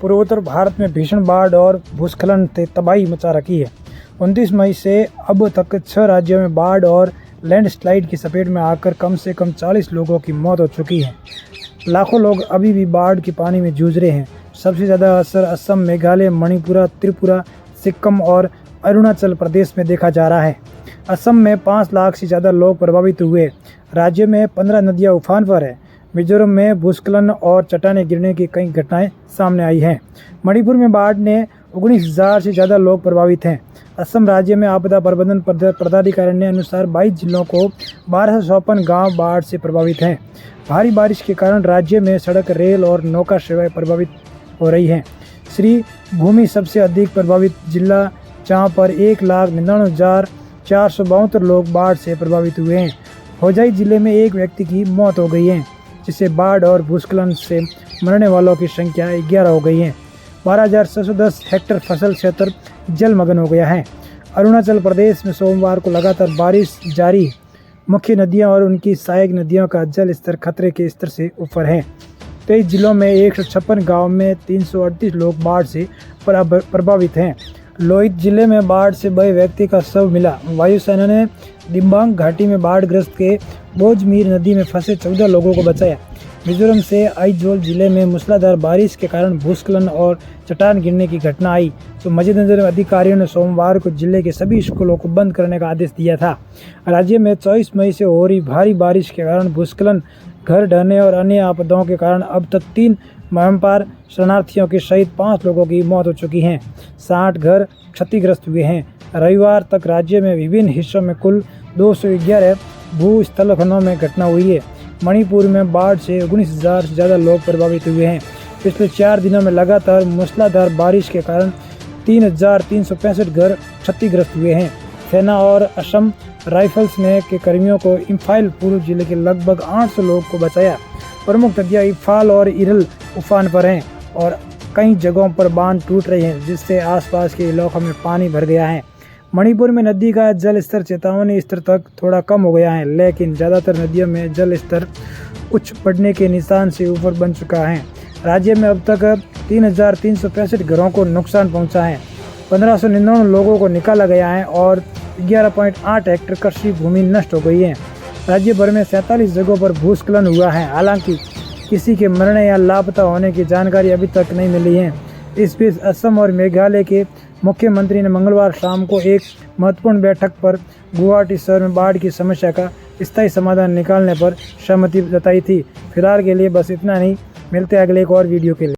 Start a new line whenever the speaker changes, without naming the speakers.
पूर्वोत्तर भारत में भीषण बाढ़ और भूस्खलन ने तबाही मचा रखी है। 29 मई से अब तक 6 राज्यों में बाढ़ और लैंडस्लाइड की चपेट में आकर कम से कम 40 लोगों की मौत हो चुकी है। लाखों लोग अभी भी बाढ़ के पानी में जूझ रहे हैं। सबसे ज़्यादा असर असम, मेघालय, मणिपुर, त्रिपुरा, सिक्किम और अरुणाचल प्रदेश में देखा जा रहा है। असम में 5 लाख से ज़्यादा लोग प्रभावित हुए। राज्य में 15 नदियाँ उफान पर है। मिजोरम में भूस्खलन और चट्टानें गिरने की कई घटनाएं सामने आई हैं। मणिपुर में बाढ़ ने 19,000 से ज़्यादा लोग प्रभावित हैं। असम राज्य में आपदा प्रबंधन पदाधिकारी ने अनुसार 22 जिलों को 1254 गांव बाढ़ से प्रभावित हैं। भारी बारिश के कारण राज्य में सड़क, रेल और नौका सेवाएं प्रभावित हो रही हैं। श्री भूमि सबसे अधिक प्रभावित जिला, जहां पर 1,99,472 लोग बाढ़ से प्रभावित हुए हैं। होजाई जिले में एक व्यक्ति की मौत हो गई है, जिससे बाढ़ और भूस्खलन से मरने वालों की संख्या 11 हो गई है। 12,610 हेक्टेयर फसल क्षेत्र जलमग्न हो गया है। अरुणाचल प्रदेश में सोमवार को लगातार बारिश जारी। मुख्य नदियां और उनकी सहायक नदियों का जल स्तर खतरे के स्तर से ऊपर है। 23 जिलों में 156 गाँव में 338 लोग बाढ़ से प्रभावित हैं। लोहित जिले में बाढ़ से बहे व्यक्ति का शव मिला। वायुसेना ने दिबांग घाटी में बाढ़ग्रस्त के बोझमीर नदी में फंसे 14 लोगों को बचाया। मिजोरम से आइजोल जिले में मूसलाधार बारिश के कारण भूस्खलन और चट्टान गिरने की घटना आई, तो मद्देनजर अधिकारियों ने सोमवार को जिले के सभी स्कूलों को बंद करने का आदेश दिया था। राज्य में 24 मई से हो रही भारी बारिश के कारण भूस्खलन, घर ढहने और अन्य आपदाओं के कारण अब तक 3 म्यांमार शरणार्थियों के सहित 5 लोगों की मौत हो चुकी है। 60 घर क्षतिग्रस्त हुए हैं। रविवार तक राज्य में विभिन्न हिस्सों में कुल 211 भूस्खलनों में घटना हुई है। मणिपुर में बाढ़ से 19,000 से ज़्यादा लोग प्रभावित हुए हैं। पिछले 4 दिनों में लगातार मूसलाधार बारिश के कारण 3,365 घर क्षतिग्रस्त हुए हैं। सेना और असम राइफल्स ने के कर्मियों को इम्फाल पूर्व जिले के लगभग 800 लोगों को बचाया। प्रमुख नदियाँ इम्फाल और इरल उफान पर हैं और कई जगहों पर बांध टूट रहे हैं, जिससे आसपास के इलाकों में पानी भर गया है। मणिपुर में नदी का जल स्तर चेतावनी स्तर तक थोड़ा कम हो गया है, लेकिन ज़्यादातर नदियों में जल स्तर उच्च पड़ने के निशान से ऊपर बन चुका है। राज्य में अब तक 3,365 घरों को नुकसान पहुंचा है। 1,599 लोगों को निकाला गया है और 11.8 हेक्टेयर कृषि भूमि नष्ट हो गई है। राज्य भर में 47 जगहों पर भूस्खलन हुआ है। हालांकि किसी के मरने या लापता होने की जानकारी अभी तक नहीं मिली है। इस बीच असम और मेघालय के मुख्यमंत्री ने मंगलवार शाम को एक महत्वपूर्ण बैठक पर गुवाहाटी शहर में बाढ़ की समस्या का स्थायी समाधान निकालने पर सहमति जताई थी। फिलहाल के लिए बस इतना नहीं। मिलते हैं अगले एक और वीडियो के लिए।